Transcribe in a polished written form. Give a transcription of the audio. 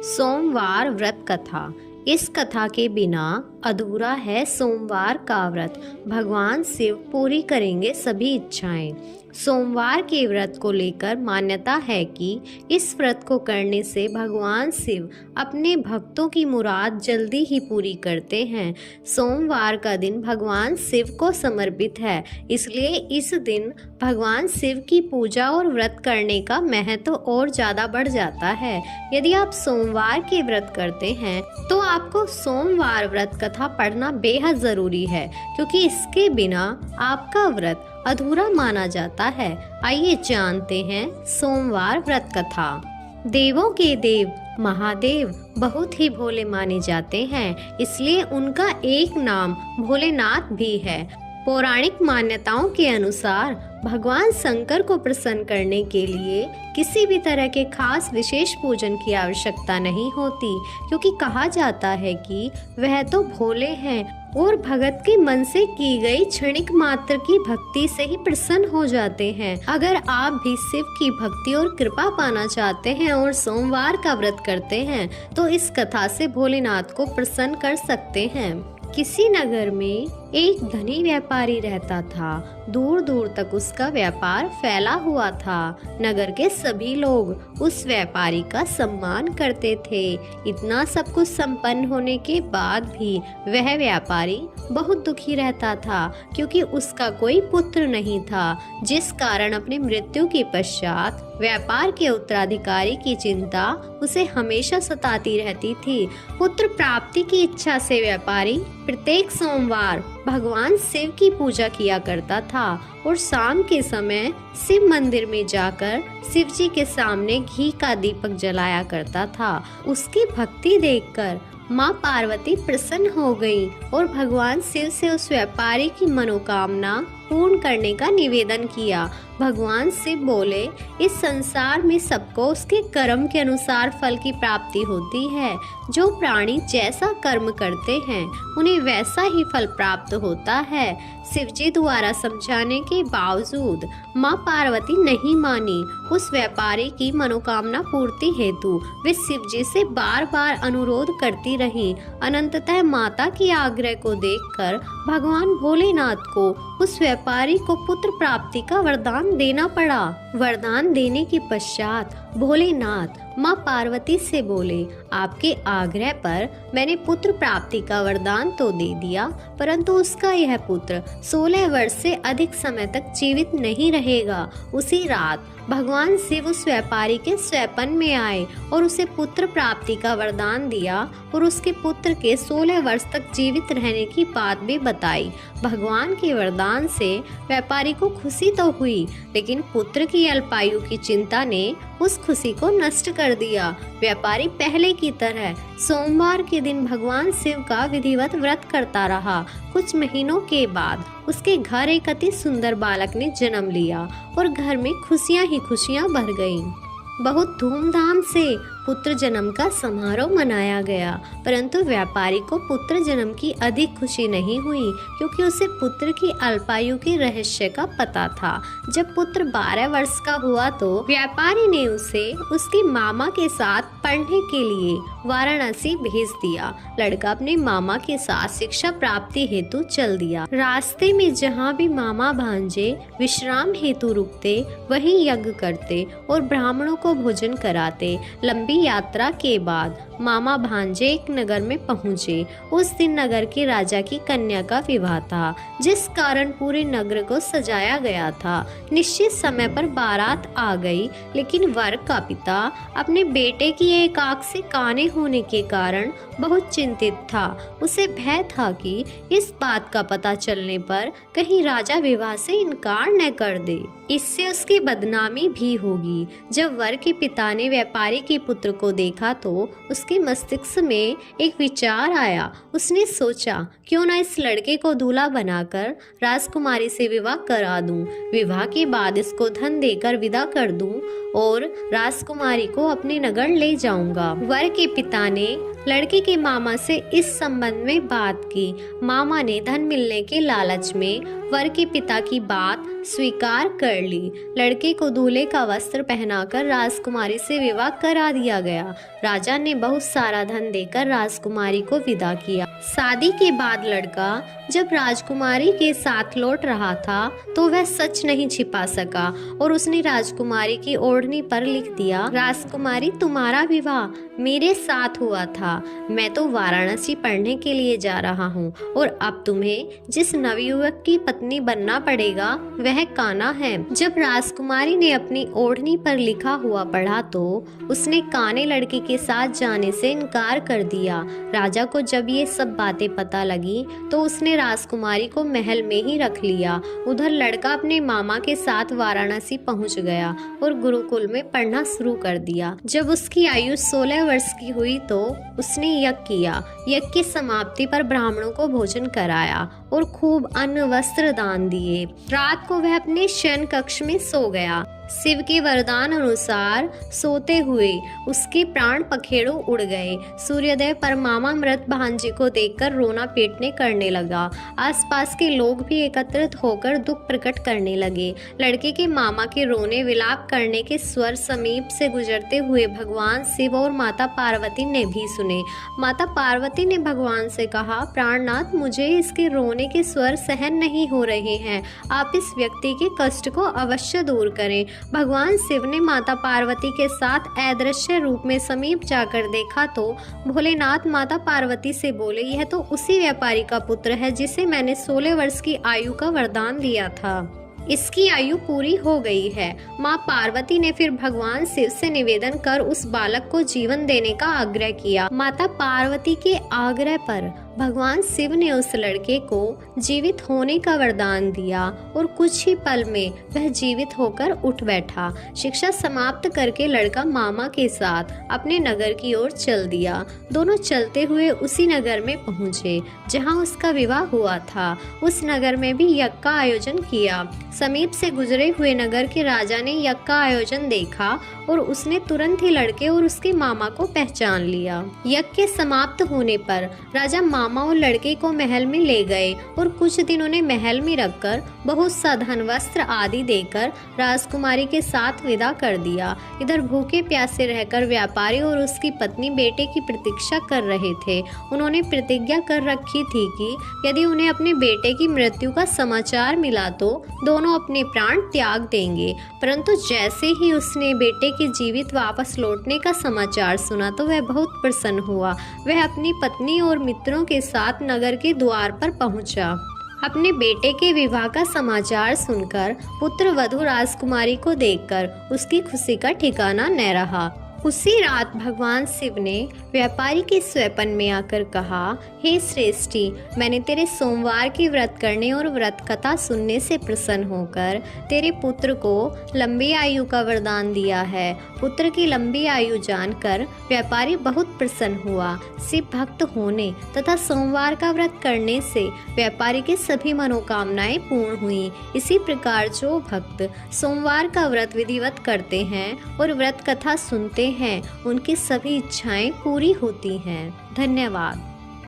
सोमवार व्रत कथा। इस कथा के बिना अधूरा है सोमवार का व्रत। भगवान शिव पूरी करेंगे सभी इच्छाएं। सोमवार के व्रत को लेकर मान्यता है कि इस व्रत को करने से भगवान शिव अपने भक्तों की मुराद जल्दी ही पूरी करते हैं। सोमवार का दिन भगवान शिव को समर्पित है, इसलिए इस दिन भगवान शिव की पूजा और व्रत करने का महत्व और ज़्यादा बढ़ जाता है। यदि आप सोमवार के व्रत करते हैं तो आपको सोमवार व्रत कथा पढ़ना बेहद ज़रूरी है, क्योंकि इसके बिना आपका व्रत अधूरा माना जाता है। आइए जानते हैं सोमवार व्रत कथा। देवों के देव महादेव बहुत ही भोले माने जाते हैं, इसलिए उनका एक नाम भोलेनाथ भी है। पौराणिक मान्यताओं के अनुसार भगवान शंकर को प्रसन्न करने के लिए किसी भी तरह के खास विशेष पूजन की आवश्यकता नहीं होती, क्योंकि कहा जाता है कि वह तो भोले हैं और भगत के मन से की गई क्षणिक मात्र की भक्ति से ही प्रसन्न हो जाते हैं। अगर आप भी शिव की भक्ति और कृपा पाना चाहते हैं और सोमवार का व्रत करते हैं तो इस कथा से भोलेनाथ को प्रसन्न कर सकते हैं। किसी नगर में एक धनी व्यापारी रहता था। दूर दूर तक उसका व्यापार फैला हुआ था। नगर के सभी लोग उस व्यापारी का सम्मान करते थे। इतना सब कुछ संपन्न होने के बाद भी वह व्यापारी बहुत दुखी रहता था, क्योंकि उसका कोई पुत्र नहीं था, जिस कारण अपनी मृत्यु के पश्चात व्यापार के उत्तराधिकारी की चिंता उसे हमेशा सताती रहती थी। पुत्र प्राप्ति की इच्छा से व्यापारी प्रत्येक सोमवार भगवान शिव की पूजा किया करता था और शाम के समय शिव मंदिर में जाकर शिव जी के सामने घी का दीपक जलाया करता था। उसकी भक्ति देखकर माँ पार्वती प्रसन्न हो गई और भगवान शिव से उस व्यापारी की मनोकामना पूर्ण करने का निवेदन किया। भगवान शिव बोले, इस संसार में सबको उसके कर्म के अनुसार फल की प्राप्ति होती है। जो प्राणी जैसा कर्म करते हैं उन्हें वैसा ही फल प्राप्त होता है। शिव जी द्वारा समझाने के बावजूद माँ पार्वती नहीं मानी। उस व्यापारी की मनोकामना पूर्ति हेतु वे शिव जी से बार बार अनुरोध करती रहीं। अनंततः माता की आग्रह को देखकर भगवान भोलेनाथ को उस व्यापारी को पुत्र प्राप्ति का वरदान देना पड़ा। वरदान देने के पश्चात भोलेनाथ माँ पार्वती से बोले, आपके आग्रह पर मैंने पुत्र प्राप्ति का वरदान तो दे दिया, परंतु उसका यह पुत्र 16 वर्ष से अधिक समय तक जीवित नहीं रहेगा। उसी रात भगवान शिव उस व्यापारी के स्वप्न में आए और उसे पुत्र प्राप्ति का वरदान दिया और उसके पुत्र के 16 वर्ष तक जीवित रहने की बात भी बताई। भगवान के वरदान से व्यापारी को खुशी तो हुई, लेकिन पुत्र की अल्पायु की चिंता ने उस खुशी को नष्ट कर दिया। व्यापारी पहले की तरह सोमवार के दिन भगवान शिव का विधिवत व्रत करता रहा। कुछ महीनों के बाद उसके घर एक अति सुंदर बालक ने जन्म लिया और घर में खुशियां ही खुशियां भर गईं। बहुत धूमधाम से पुत्र जन्म का समारोह मनाया गया, परंतु व्यापारी को पुत्र जन्म की अधिक खुशी नहीं हुई, क्योंकि उसे पुत्र की अल्पायु के रहस्य का पता था। जब पुत्र 12 वर्ष का हुआ तो व्यापारी ने उसे उसके मामा के साथ पढ़ने के लिए वाराणसी भेज दिया। लड़का अपने मामा के साथ शिक्षा प्राप्ति हेतु चल दिया। रास्ते में जहाँ भी मामा भांजे विश्राम हेतु रुकते, वहीं यज्ञ करते और ब्राह्मणों को भोजन कराते। लंबी यात्रा के बाद मामा भांजे एक नगर में पहुंचे। उस दिन नगर के राजा की कन्या का विवाह था, जिस कारण पूरे नगर को सजाया गया था। निश्चित समय पर बारात आ गई, लेकिन वर का पिता अपने बेटे की एक आंख से काने होने के कारण बहुत चिंतित था। उसे भय था कि इस बात का पता चलने पर कहीं राजा विवाह से इनकार न कर दे, इससे उसकी बदनामी भी होगी। जब वर के पिता ने व्यापारी के पुत्र को देखा तो उसके मस्तिष्क में एक विचार आया। उसने सोचा, क्यों ना इस लड़के को दूल्हा बनाकर राजकुमारी से विवाह करा दूं। विवाह के बाद इसको धन देकर विदा कर दूं और राजकुमारी को अपने नगर ले जाऊंगा। वर के पिता ने लड़के के मामा से इस संबंध में बात की। मामा ने धन मिलने के लालच में वर के पिता की बात स्वीकार कर ली। लड़के को दूल्हे का वस्त्र पहनाकर राजकुमारी से विवाह करा दिया गया। राजा ने बहुत सारा धन देकर राजकुमारी को विदा किया। शादी के बाद लड़का जब राजकुमारी के साथ लौट रहा था तो वह सच नहीं छिपा सका और उसने राजकुमारी की ओढ़नी पर लिख दिया, राजकुमारी तुम्हारा विवाह मेरे साथ हुआ था। मैं तो वाराणसी पढ़ने के लिए जा रहा हूँ और अब तुम्हें जिस नवयुवक की पत्नी बनना पड़ेगा वह कान्हा है। जब राजकुमारी ने अपनी ओढ़नी पर लिखा हुआ पढ़ा तो उसने काने लड़के के साथ जाने से इनकार कर दिया। राजा को जब ये सब बातें पता लगी तो उसने राजकुमारी को महल में ही रख लिया। उधर लड़का अपने मामा के साथ वाराणसी पहुंच गया और गुरुकुल में पढ़ना शुरू कर दिया। जब उसकी आयु 16 वर्ष की हुई तो उसने यज्ञ किया। यज्ञ की समाप्ति पर ब्राह्मणों को भोजन कराया और खूब अन्न वस्त्र दान दिए। रात को वह अपने शयन कक्ष में सो गया। शिव के वरदान अनुसार सोते हुए उसके प्राण पखेरु उड़ गए। सूर्योदय पर मामा मृत भांजे को देखकर रोना पीटने करने लगा। आसपास के लोग भी एकत्रित होकर दुख प्रकट करने लगे। लड़के के मामा के रोने विलाप करने के स्वर समीप से गुजरते हुए भगवान शिव और माता पार्वती ने भी सुने। माता पार्वती ने भगवान से कहा, प्राणनाथ मुझे इसके रोने के स्वर सहन नहीं हो रहे हैं, आप इस व्यक्ति के कष्ट को अवश्य दूर करें। भगवान शिव ने माता पार्वती के साथ अदृश्य रूप में समीप जाकर देखा तो भोलेनाथ माता पार्वती से बोले, यह तो उसी व्यापारी का पुत्र है जिसे मैंने 16 वर्ष की आयु का वरदान दिया था। इसकी आयु पूरी हो गई है। माँ पार्वती ने फिर भगवान शिव से निवेदन कर उस बालक को जीवन देने का आग्रह किया। माता पार्वती के आग्रह पर भगवान शिव ने उस लड़के को जीवित होने का वरदान दिया और कुछ ही पल में वह जीवित होकर उठ बैठा। शिक्षा समाप्त करके लड़का मामा के साथ अपने नगर की ओर चल दिया। दोनों चलते हुए उसी नगर में पहुंचे जहां उसका विवाह हुआ था। उस नगर में भी यज्ञ का आयोजन किया। समीप से गुजरे हुए नगर के राजा ने यज्ञ का आयोजन देखा और उसने तुरंत ही लड़के और उसके मामा को पहचान लिया। यज्ञ के समाप्त होने पर राजा मामा और लड़के को महल में ले गए और कुछ दिन उन्हें महल में रखकर बहुत सा धन वस्त्र आदि देकर राजकुमारी के साथ विदा कर दिया। इधर भूखे प्यासे रहकर व्यापारी और उसकी पत्नी बेटे की प्रतीक्षा कर रहे थे। उन्होंने प्रतिज्ञा कर रखी थी कि यदि उन्हें अपने बेटे की मृत्यु का समाचार मिला तो दोनों अपने प्राण त्याग देंगे। परंतु जैसे ही उसने बेटे के जीवित वापस लौटने का समाचार सुना तो वह बहुत प्रसन्न हुआ। वह अपनी पत्नी और मित्रों के साथ नगर के द्वार पर पहुंचा। अपने बेटे के विवाह का समाचार सुनकर पुत्र वधू राजकुमारी को देखकर उसकी खुशी का ठिकाना न रहा। उसी रात भगवान शिव ने व्यापारी के स्वप्न में आकर कहा, हे श्रेष्ठी, मैंने तेरे सोमवार के व्रत करने और व्रत कथा सुनने से प्रसन्न होकर तेरे पुत्र को लंबी आयु का वरदान दिया है। पुत्र की लंबी आयु जानकर व्यापारी बहुत प्रसन्न हुआ। शिव भक्त होने तथा सोमवार का व्रत करने से व्यापारी के सभी मनोकामनाएं पूर्ण हुई। इसी प्रकार जो भक्त सोमवार का व्रत विधिवत करते हैं और व्रत कथा सुनते हैं उनकी सभी इच्छाएं पूरी होती हैं। धन्यवाद।